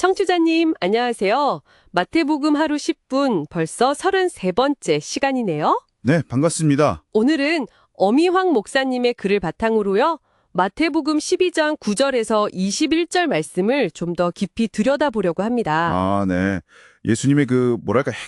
청취자님, 안녕하세요. 마태복음 하루 10분 벌써 33번째 시간이네요. 네, 반갑습니다. 오늘은 어미황 목사님의 글을 바탕으로요. 마태복음 12장 9절에서 21절 말씀을 좀 더 깊이 들여다보려고 합니다. 아, 네. 예수님의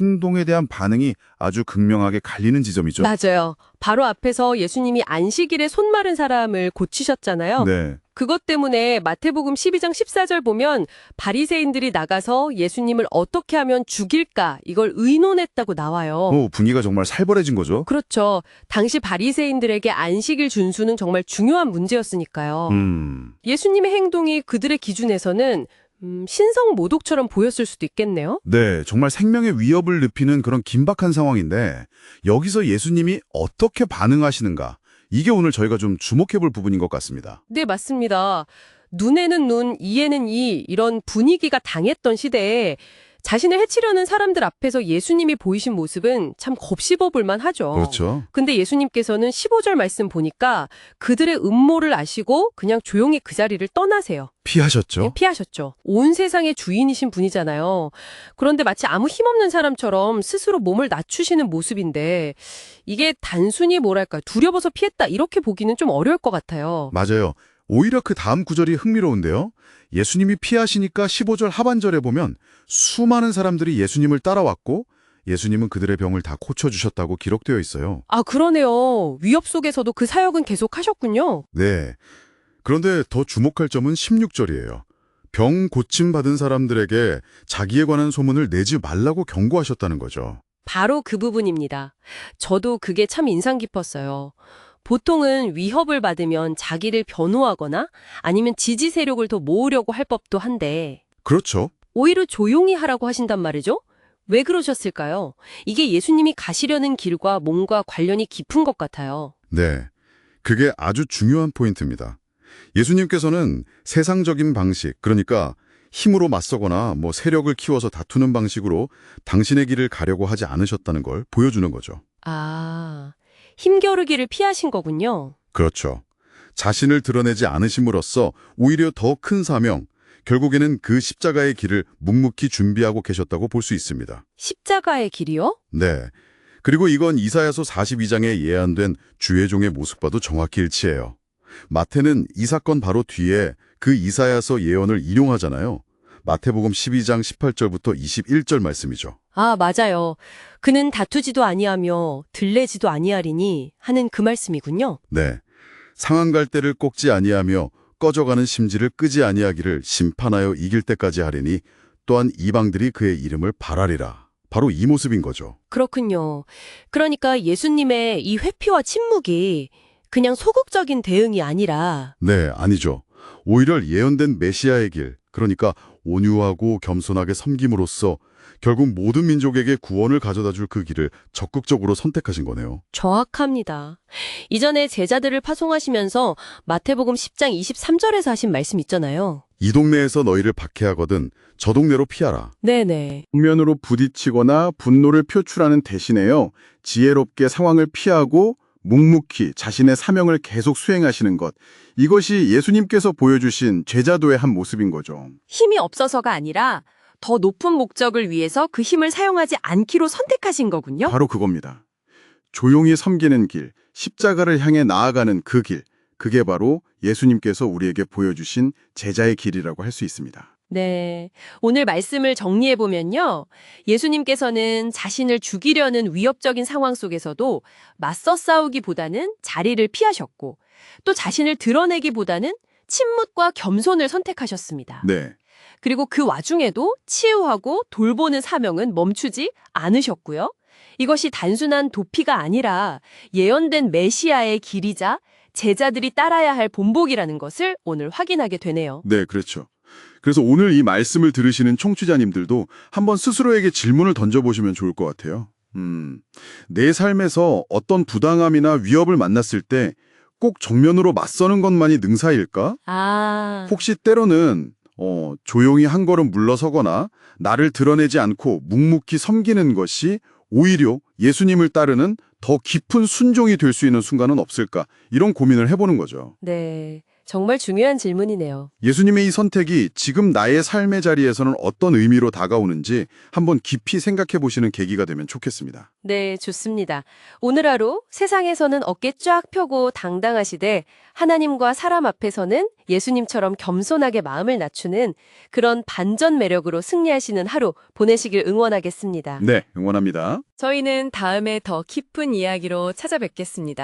행동에 대한 반응이 아주 극명하게 갈리는 지점이죠. 맞아요. 바로 앞에서 예수님이 안식일에 손 마른 사람을 고치셨잖아요. 네. 그것 때문에 마태복음 12장 14절 보면 바리새인들이 나가서 예수님을 어떻게 하면 죽일까 이걸 의논했다고 나와요. 분위기가 정말 살벌해진 거죠. 그렇죠. 당시 바리새인들에게 안식일 준수는 정말 중요한 문제였으니까요. 예수님의 행동이 그들의 기준에서는 신성 모독처럼 보였을 수도 있겠네요. 네, 정말 생명의 위협을 느끼는 그런 긴박한 상황인데 여기서 예수님이 어떻게 반응하시는가? 이게 오늘 저희가 좀 주목해볼 부분인 것 같습니다. 네, 맞습니다. 눈에는 눈, 이에는 이 이런 분위기가 당했던 시대에 자신을 해치려는 사람들 앞에서 예수님이 보이신 모습은 참 곱씹어 볼만 하죠. 그렇죠. 근데 예수님께서는 15절 말씀 보니까 그들의 음모를 아시고 그냥 조용히 그 자리를 떠나세요. 피하셨죠? 예, 피하셨죠. 온 세상의 주인이신 분이잖아요. 그런데 마치 아무 힘없는 사람처럼 스스로 몸을 낮추시는 모습인데 이게 단순히 두려워서 피했다 이렇게 보기는 좀 어려울 것 같아요. 맞아요. 오히려 그 다음 구절이 흥미로운데요. 예수님이 피하시니까 15절 하반절에 보면 수많은 사람들이 예수님을 따라왔고 예수님은 그들의 병을 다 고쳐주셨다고 기록되어 있어요. 아, 그러네요. 위협 속에서도 그 사역은 계속 하셨군요. 네. 그런데 더 주목할 점은 16절이에요. 병 고침 받은 사람들에게 자기에 관한 소문을 내지 말라고 경고하셨다는 거죠. 바로 그 부분입니다. 저도 그게 참 인상 깊었어요. 보통은 위협을 받으면 자기를 변호하거나 아니면 지지 세력을 더 모으려고 할 법도 한데 그렇죠. 오히려 조용히 하라고 하신단 말이죠? 왜 그러셨을까요? 이게 예수님이 가시려는 길과 뭔가 관련이 깊은 것 같아요. 네. 그게 아주 중요한 포인트입니다. 예수님께서는 세상적인 방식, 그러니까 힘으로 맞서거나 세력을 키워서 다투는 방식으로 당신의 길을 가려고 하지 않으셨다는 걸 보여주는 거죠. 아, 힘겨루기를 피하신 거군요. 그렇죠. 자신을 드러내지 않으심으로써 오히려 더 큰 사명, 결국에는 그 십자가의 길을 묵묵히 준비하고 계셨다고 볼 수 있습니다. 십자가의 길이요? 네. 그리고 이건 이사야서 42장에 예언된 주의 종의 모습과도 정확히 일치해요. 마태는 이 사건 바로 뒤에 그 이사야서 예언을 인용하잖아요. 마태복음 12장 18절부터 21절 말씀이죠. 아, 맞아요. 그는 다투지도 아니하며 들레지도 아니하리니 하는 그 말씀이군요. 네. 상한 갈대를 꺾지 아니하며 꺼져가는 심지를 끄지 아니하기를 심판하여 이길 때까지 하리니 또한 이방들이 그의 이름을 발하리라. 바로 이 모습인 거죠. 그렇군요. 그러니까 예수님의 이 회피와 침묵이 그냥 소극적인 대응이 아니라 네, 아니죠. 오히려 예언된 메시아의 길, 그러니까 온유하고 겸손하게 섬김으로써 결국 모든 민족에게 구원을 가져다 줄 그 길을 적극적으로 선택하신 거네요. 정확합니다. 이전에 제자들을 파송하시면서 마태복음 10장 23절에서 하신 말씀 있잖아요. 이 동네에서 너희를 박해하거든 저 동네로 피하라. 네네. 정면으로 부딪히거나 분노를 표출하는 대신에요. 지혜롭게 상황을 피하고 묵묵히 자신의 사명을 계속 수행하시는 것. 이것이 예수님께서 보여주신 제자도의 한 모습인 거죠. 힘이 없어서가 아니라 더 높은 목적을 위해서 그 힘을 사용하지 않기로 선택하신 거군요. 바로 그겁니다. 조용히 섬기는 길, 십자가를 향해 나아가는 그 길. 그게 바로 예수님께서 우리에게 보여주신 제자의 길이라고 할 수 있습니다. 네. 오늘 말씀을 정리해보면요. 예수님께서는 자신을 죽이려는 위협적인 상황 속에서도 맞서 싸우기보다는 자리를 피하셨고 또 자신을 드러내기보다는 침묵과 겸손을 선택하셨습니다. 네. 그리고 그 와중에도 치유하고 돌보는 사명은 멈추지 않으셨고요. 이것이 단순한 도피가 아니라 예언된 메시아의 길이자 제자들이 따라야 할 본보기라는 것을 오늘 확인하게 되네요. 네, 그렇죠. 그래서 오늘 이 말씀을 들으시는 청취자님들도 한번 스스로에게 질문을 던져보시면 좋을 것 같아요. 내 삶에서 어떤 부당함이나 위협을 만났을 때 꼭 정면으로 맞서는 것만이 능사일까? 혹시 때로는 조용히 한 걸음 물러서거나 나를 드러내지 않고 묵묵히 섬기는 것이 오히려 예수님을 따르는 더 깊은 순종이 될 수 있는 순간은 없을까? 이런 고민을 해보는 거죠. 네. 정말 중요한 질문이네요. 예수님의 이 선택이 지금 나의 삶의 자리에서는 어떤 의미로 다가오는지 한번 깊이 생각해 보시는 계기가 되면 좋겠습니다. 네, 좋습니다. 오늘 하루 세상에서는 어깨 쫙 펴고 당당하시되 하나님과 사람 앞에서는 예수님처럼 겸손하게 마음을 낮추는 그런 반전 매력으로 승리하시는 하루 보내시길 응원하겠습니다. 네, 응원합니다. 저희는 다음에 더 깊은 이야기로 찾아뵙겠습니다.